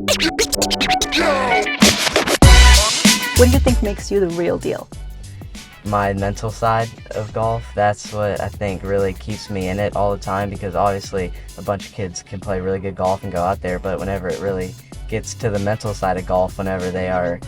What do you think makes you the real deal? My mental side of golf, that's what I think really keeps me in it all the time, because obviously a bunch of kids can play really good golf and go out there, but whenever it really gets to the mental side of golf, whenever they are,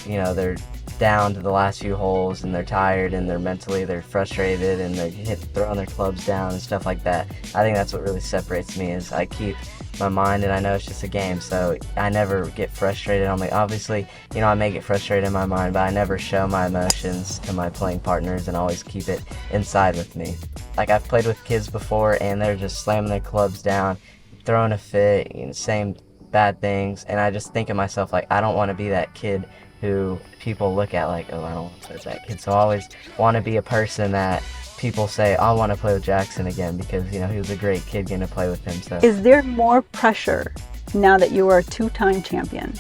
they're down to the last few holes and they're tired and they're frustrated and they're throwing their clubs down and stuff like that, I think that's what really separates me. Is I keep my mind, and I know it's just a game, so I never get frustrated. Obviously, I may get frustrated in my mind, but I never show my emotions to my playing partners and always keep it inside with me. Like, I've played with kids before and they're just slamming their clubs down, throwing a fit, saying bad things, and I just think of myself, like, I don't want to be that kid who people look at like, oh, I don't want to play with that kid. So I always want to be a person that people say, I want to play with Jackson again, because he was a great kid getting to play with him. So Is there more pressure now that you are a two-time champion?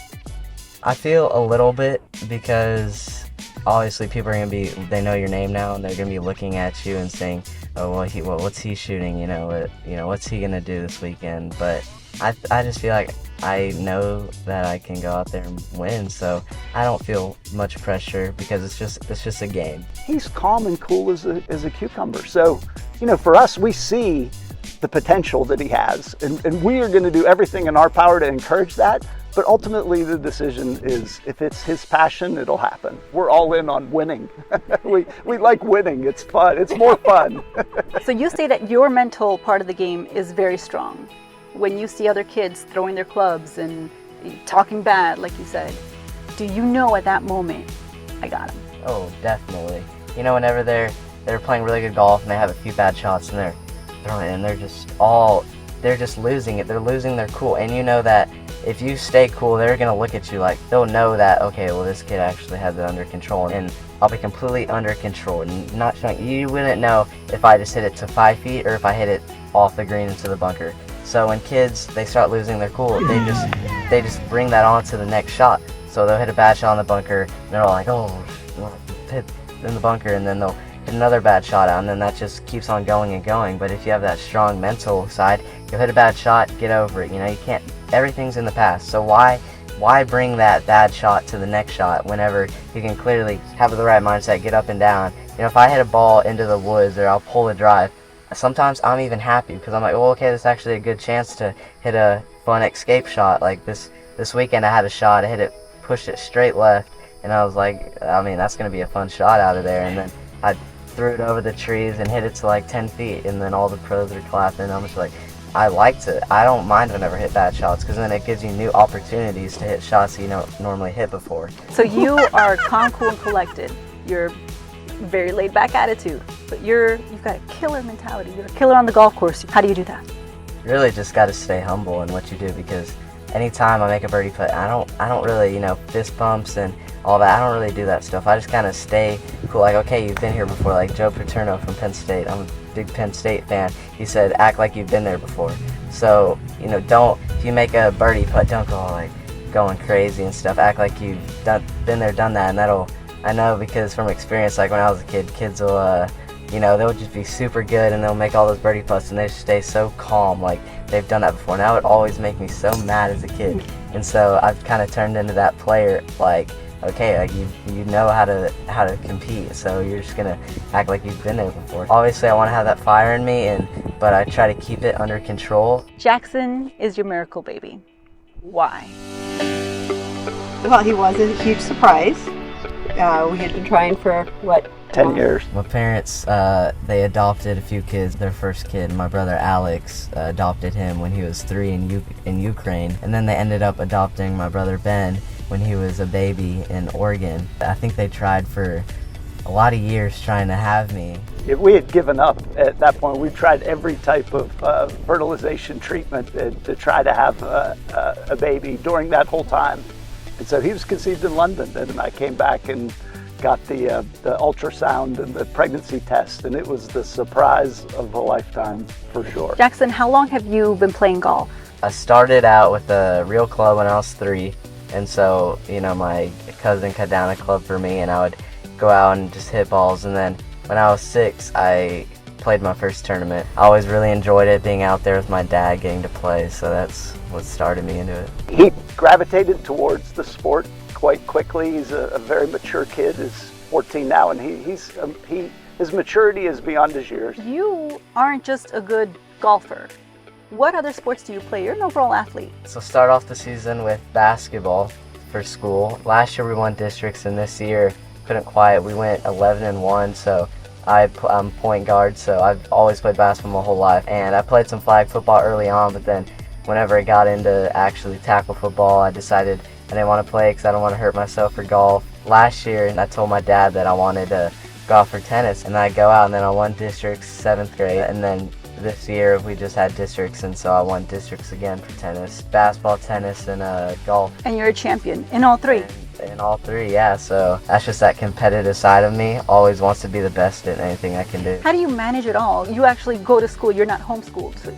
I feel a little bit, because obviously people are they know your name now, and they're gonna be looking at you and saying, oh, well, what's he shooting? What's he gonna do this weekend? But I just feel like I know that I can go out there and win, so I don't feel much pressure, because it's just a game. He's calm and cool as a cucumber. So, for us, we see the potential that he has, and we are going to do everything in our power to encourage that. But ultimately, the decision is, if it's his passion, it'll happen. We're all in on winning. we like winning. It's fun. It's more fun. So you say that your mental part of the game is very strong. When you see other kids throwing their clubs and talking bad, like you said, do you know at that moment, I got him? Oh, definitely. Whenever they're playing really good golf and they have a few bad shots and they're throwing it, and they're just losing it. They're losing their cool, and you know that if you stay cool, they're gonna look at you like, they'll know that, okay, well, this kid actually has it under control, and I'll be completely under control. And not showing, you wouldn't know if I just hit it to 5 feet or if I hit it off the green into the bunker. So when kids, they start losing their cool, they just bring that on to the next shot. So they'll hit a bad shot on the bunker, and they're all like, oh, hit in the bunker, and then they'll hit another bad shot out, and then that just keeps on going and going. But if you have that strong mental side, you'll hit a bad shot, get over it. You can't, everything's in the past. So why bring that bad shot to the next shot whenever you can clearly have the right mindset, get up and down? If I hit a ball into the woods, or I'll pull a drive, sometimes I'm even happy, because I'm like, well, okay, this is actually a good chance to hit a fun escape shot. Like this weekend, I had a shot, I hit it, pushed it straight left, and I was like, that's going to be a fun shot out of there. And then I threw it over the trees and hit it to like 10 feet, and then all the pros are clapping. I'm just like, I liked it. I don't mind whenever I hit bad shots, because then it gives you new opportunities to hit shots that you don't normally hit before. So you are calm, cool, and collected. You're very laid back attitude, but you've got a killer mentality. You're a killer on the golf course. How do you do that? You really just got to stay humble in what you do, because anytime I make a birdie putt, I don't really, fist bumps and all that. I don't really do that stuff. I just kind of stay cool. Like, okay, you've been here before. Like Joe Paterno from Penn State. I'm a big Penn State fan. He said, act like you've been there before. So, if you make a birdie putt, don't go like going crazy and stuff. Act like you've been there, done that, and I know, because from experience, like when I was a kid, kids will, they'll just be super good and they'll make all those birdie putts and they just stay so calm, like they've done that before. And that would always make me so mad as a kid. And so I've kind of turned into that player, like, okay, like you know how to compete, so you're just gonna act like you've been there before. Obviously, I want to have that fire in me, but I try to keep it under control. Jackson is your miracle baby. Why? Well, he was a huge surprise. We had been trying for, 10 years. My parents, they adopted a few kids. Their first kid, my brother Alex, adopted him when he was 3 in Ukraine. And then they ended up adopting my brother Ben when he was a baby in Oregon. I think they tried for a lot of years trying to have me. If we had given up at that point, we tried every type of fertilization treatment to try to have a baby during that whole time. And so he was conceived in London, and I came back and got the ultrasound and the pregnancy test, and it was the surprise of a lifetime for sure. Jackson, how long have you been playing golf? I started out with a real club when I was 3, and so, my cousin cut down a club for me, and I would go out and just hit balls. And then when I was 6, I played my first tournament. I always really enjoyed it, being out there with my dad, getting to play, so that's what started me into it. He gravitated towards the sport quite quickly. He's a very mature kid. He's 14 now, and his maturity is beyond his years. You aren't just a good golfer. What other sports do you play? You're an overall athlete. So start off the season with basketball for school. Last year we won districts, and this year couldn't quite. We went 11-1, so I'm point guard, so I've always played basketball my whole life. And I played some flag football early on, but then whenever I got into actually tackle football, I decided I didn't want to play because I don't want to hurt myself for golf. Last year, I told my dad that I wanted to go out for tennis, and I go out, and then I won districts 7th grade, and then this year we just had districts, and so I won districts again for tennis, basketball, tennis, and golf. And you're a champion in all three. In all three, yeah. So that's just that competitive side of me. Always wants to be the best at anything I can do. How do you manage it all? You actually go to school. You're not homeschooled, so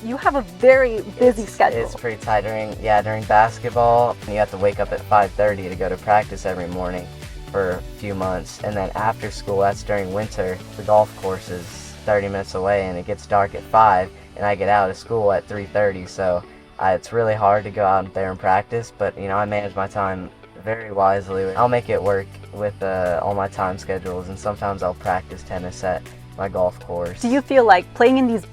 you have a very busy schedule. It's pretty tight during basketball. You have to wake up at 5:30 to go to practice every morning for a few months, and then after school, that's during winter. The golf course is 30 minutes away, and it gets dark at 5, and I get out of school at 3:30. So it's really hard to go out there and practice, but I manage my time very wisely. I'll make it work with all my time schedules, and sometimes I'll practice tennis at my golf course. Do you feel like playing in these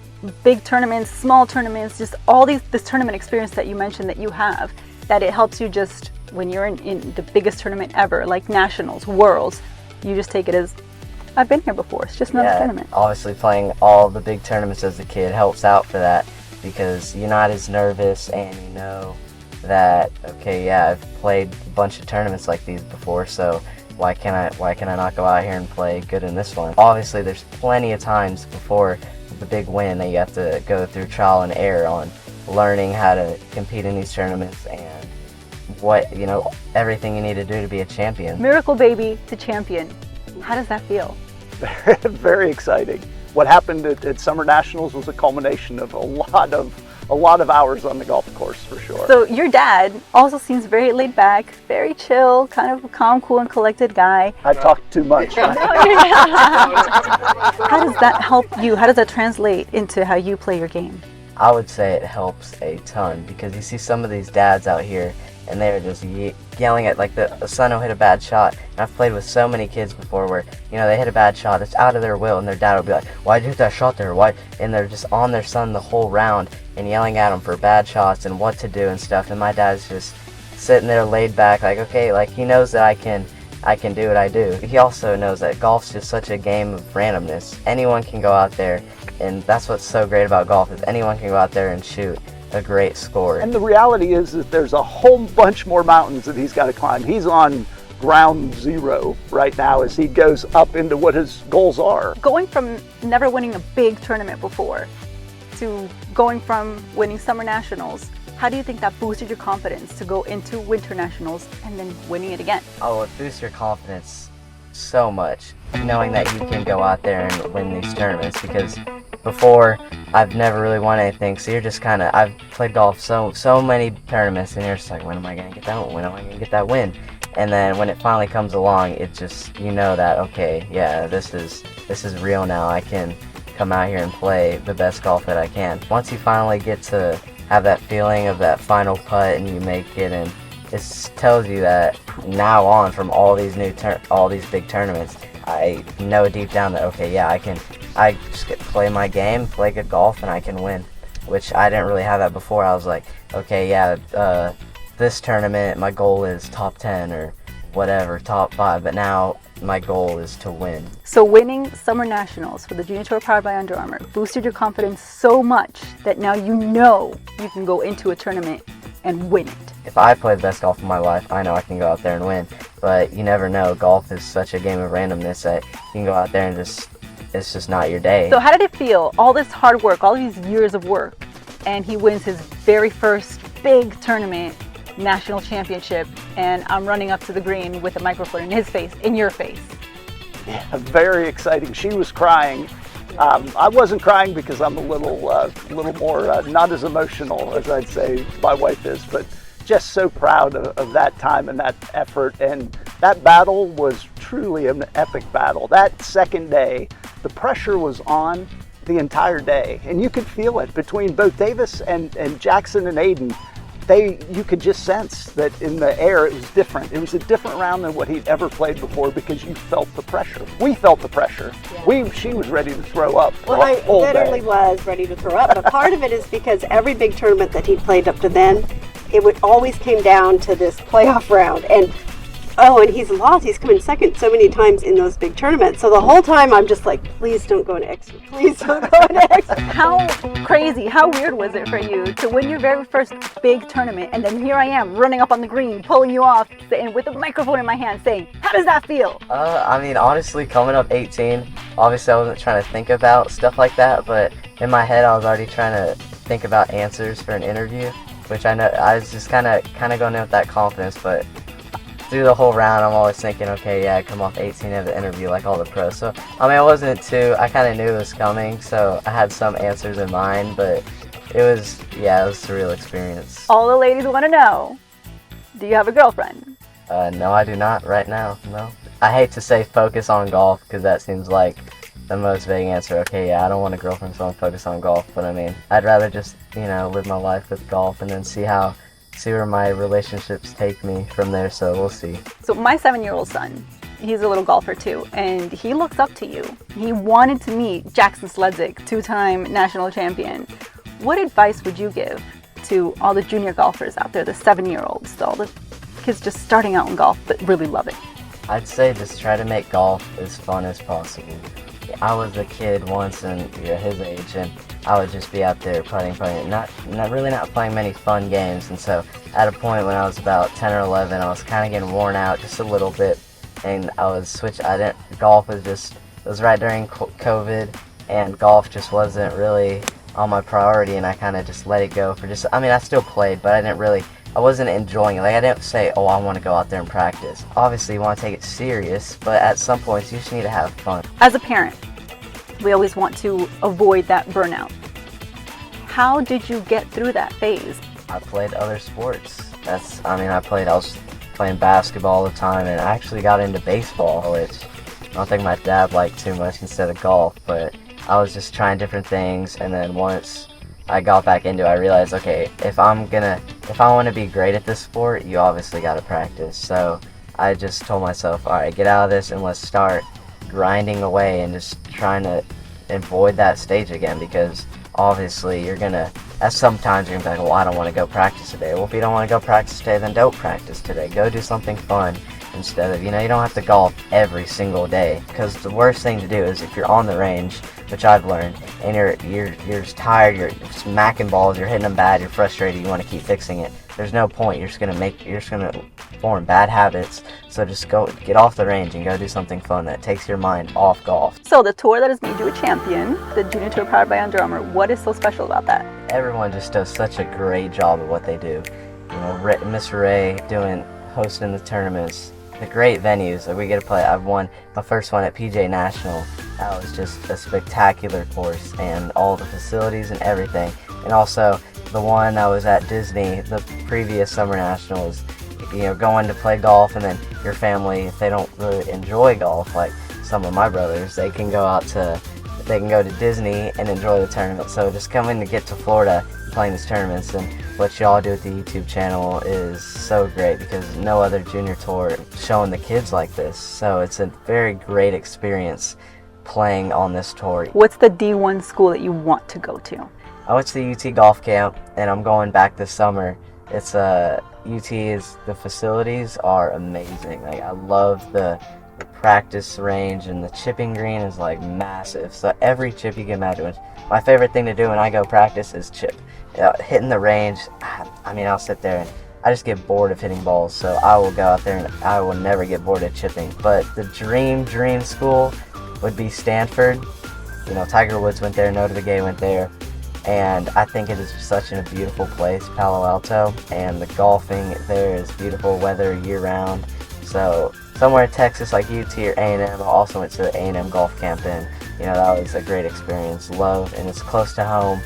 big tournaments, small tournaments, just all this tournament experience that you mentioned that you have, that it helps you just when you're in the biggest tournament ever, like nationals, worlds, you just take it as, I've been here before, it's just another tournament. Obviously playing all the big tournaments as a kid helps out for that, because you're not as nervous, and you know that, okay, yeah, I've played a bunch of tournaments like these before, so why can I not go out here and play good in this one? Obviously there's plenty of times before the big win that you have to go through trial and error on learning how to compete in these tournaments and what, everything you need to do to be a champion. Miracle baby to champion. How does that feel? Very exciting. What happened at Summer Nationals was a culmination of a lot of hours on the golf course, for sure. So your dad also seems very laid back, very chill, kind of a calm, cool, and collected guy. I talk too much. How does that help you? How does that translate into how you play your game? I would say it helps a ton, because you see some of these dads out here, and they're just yelling at, like, the son will hit a bad shot. And I've played with so many kids before where, they hit a bad shot, it's out of their will, and their dad will be like, why'd you hit that shot there? Why? And they're just on their son the whole round and yelling at him for bad shots and what to do and stuff. And my dad's just sitting there laid back, like, okay, like, he knows that I can do what I do. He also knows that golf's just such a game of randomness. Anyone can go out there, and that's what's so great about golf, is anyone can go out there and shoot a great score. And the reality is that there's a whole bunch more mountains that he's got to climb. He's on ground zero right now as he goes up into what his goals are. Going from never winning a big tournament before to going from winning Summer Nationals, how do you think that boosted your confidence to go into Winter Nationals and then winning it again? Oh, it boosts your confidence so much, knowing that you can go out there and win these tournaments, because before I've never really won anything, so you're just I've played golf so many tournaments, and you're just like, when am I going to get that one? When am I going to get that win? And then when it finally comes along, it just, that, okay, yeah, this is real now. I can come out here and play the best golf that I can. Once you finally get to have that feeling of that final putt and you make it, and it tells you that now on from all these big tournaments, I know deep down that, okay, yeah, I just get to play my game, play good golf, and I can win, which I didn't really have that before. I was like, okay, yeah, this tournament, my goal is top 10 or whatever, top 5, but now my goal is to win. So winning Summer Nationals for the Junior Tour powered by Under Armour boosted your confidence so much that now you can go into a tournament and win it. If I play the best golf of my life, I know I can go out there and win, but you never know. Golf is such a game of randomness that you can go out there and it's just not your day. So how did it feel, all this hard work, all these years of work, and he wins his very first big tournament, national championship, and I'm running up to the green with a microphone in your face? Yeah, very exciting. She was crying. I wasn't crying because I'm a little more not as emotional as I'd say my wife is, but just so proud of that time and that effort. And that battle was truly an epic battle. That second day, the pressure was on the entire day, and you could feel it between both Davis and Jackson and Aiden. You could just sense that in the air it was different. It was a different round than what he'd ever played before because you felt the pressure. We felt the pressure. Yeah. She was ready to throw up. Well, I literally was ready to throw up, but part of it is because every big tournament that he played up to then, it would always came down to this playoff round, and he's lost. He's come in second so many times in those big tournaments. So the whole time I'm just like, please don't go into extra. Please don't go into extra. How crazy, how weird was it for you to win your very first big tournament, and then here I am running up on the green, pulling you off, and with a microphone in my hand saying, how does that feel? I mean, honestly, coming up 18, obviously I wasn't trying to think about stuff like that, but in my head I was already trying to think about answers for an interview, which I know I was just kind of going in with that confidence, but through the whole round, I'm always thinking, okay, yeah, I come off 18 of the interview like all the pros. So, I mean, I kind of knew it was coming, so I had some answers in mind, but it was a surreal experience. All the ladies want to know, do you have a girlfriend? No, I do not right now, no. I hate to say focus on golf, because that seems like the most vague answer. Okay, yeah, I don't want a girlfriend, so I'm focused on golf, but I mean, I'd rather just, live my life with golf and then see where my relationships take me from there, so we'll see. So my 7-year-old son, he's a little golfer too, and he looks up to you. He wanted to meet Jackson Sledzik, 2-time national champion. What advice would you give to all the junior golfers out there, the 7-year-olds, all the kids just starting out in golf but really love it? I'd say just try to make golf as fun as possible. I was a kid once and his age, and I would just be out there putting, not playing many fun games. And so at a point when I was about 10 or 11, I was kind of getting worn out just a little bit, and golf was right during COVID, and golf just wasn't really on my priority, and I kind of just let it go I still played, but I wasn't enjoying it. Like, I didn't say, oh, I want to go out there and practice. Obviously, you want to take it serious, but at some points, you just need to have fun. As a parent, we always want to avoid that burnout. How did you get through that phase? I played other sports. I was playing basketball all the time, and I actually got into baseball, which I don't think my dad liked too much instead of golf, but I was just trying different things, and then once I got back into it, I realized, okay, if I want to be great at this sport, you obviously got to practice. So I just told myself, all right, get out of this and let's start grinding away and just trying to avoid that stage again, because obviously sometimes you're going to be like, well, I don't want to go practice today. Well, if you don't want to go practice today, then don't practice today. Go do something fun instead of, you don't have to golf every single day, because the worst thing to do is if you're on the range, which I've learned, and you're just tired, you're smacking balls, you're hitting them bad, you're frustrated, you want to keep fixing it. There's no point. You're just gonna form bad habits. So just get off the range and go do something fun that takes your mind off golf. So the tour that has made you a champion, the Junior Tour powered by Under Armour, what is so special about that? Everyone just does such a great job of what they do. Miss Ray hosting the tournaments, the great venues that we get to play. I've won my first one at PJ National. That was just a spectacular course, and all the facilities and everything. And also the one I was at Disney, the previous Summer Nationals, going to play golf, and then your family, if they don't really enjoy golf, like some of my brothers, they can go to Disney and enjoy the tournament. So just coming to get to Florida, playing these tournaments, and what y'all do with the YouTube channel is so great, because no other junior tour showing the kids like this. So it's a very great experience playing on this tour. What's the D1 school that you want to go to? I went to the UT golf camp, and I'm going back this summer. It's the facilities are amazing. Like, I love the practice range, and the chipping green is like massive. So every chip you can imagine. My favorite thing to do when I go practice is chip. Hitting the range, I'll sit there and I just get bored of hitting balls. So I will go out there and I will never get bored of chipping. But the dream school would be Stanford. Tiger Woods went there, Notre Dame went there. And I think it is such a beautiful place, Palo Alto, and the golfing there is beautiful, weather year-round. So somewhere in Texas like UT or A&M, I also went to the A&M golf camp, and that was a great experience. And it's close to home,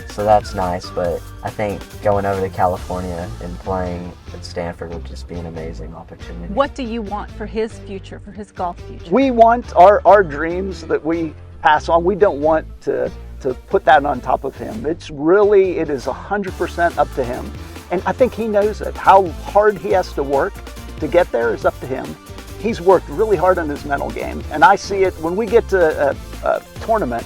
so that's nice. But I think going over to California and playing at Stanford would just be an amazing opportunity. What do you want for his future, for his golf future? We want our dreams that we pass on. We don't want to put that on top of him. It is 100% up to him. And I think he knows it. How hard he has to work to get there is up to him. He's worked really hard on his mental game. And I see it when we get to a tournament,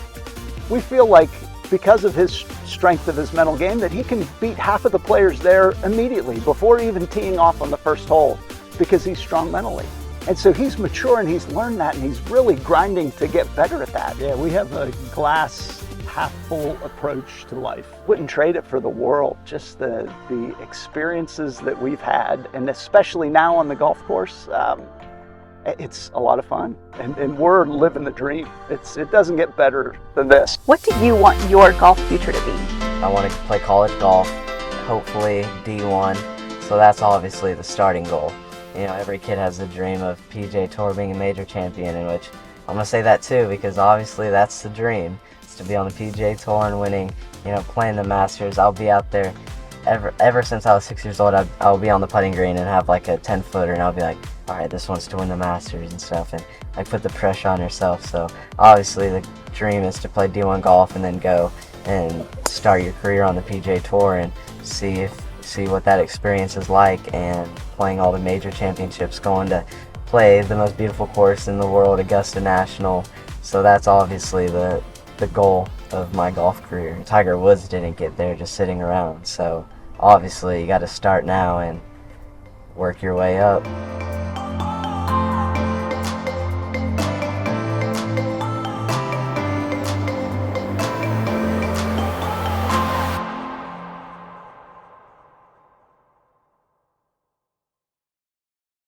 we feel like because of his strength of his mental game that he can beat half of the players there immediately before even teeing off on the first hole because he's strong mentally. And so he's mature and he's learned that and he's really grinding to get better at that. Yeah, we have a glass half full approach to life. Wouldn't trade it for the world. Just the experiences that we've had, and especially now on the golf course, it's a lot of fun. And we're living the dream. It doesn't get better than this. What do you want your golf future to be? I want to play college golf, hopefully D1. So that's obviously the starting goal. You know, every kid has the dream of PGA Tour being a major champion, in which I'm going to say that too, because obviously that's the dream. To be on the PGA Tour and winning, you know, playing the Masters. I'll be out there ever since I was 6 years old. I'll be on the putting green and have like a 10-footer, and I'll be like, all right, this one's to win the Masters and stuff, and I put the pressure on yourself. So obviously the dream is to play D1 golf and then go and start your career on the PGA Tour and see what that experience is like, and playing all the major championships, going to play the most beautiful course in the world, Augusta National. So that's obviously the goal of my golf career. Tiger Woods didn't get there just sitting around, so obviously you got to start now and work your way up.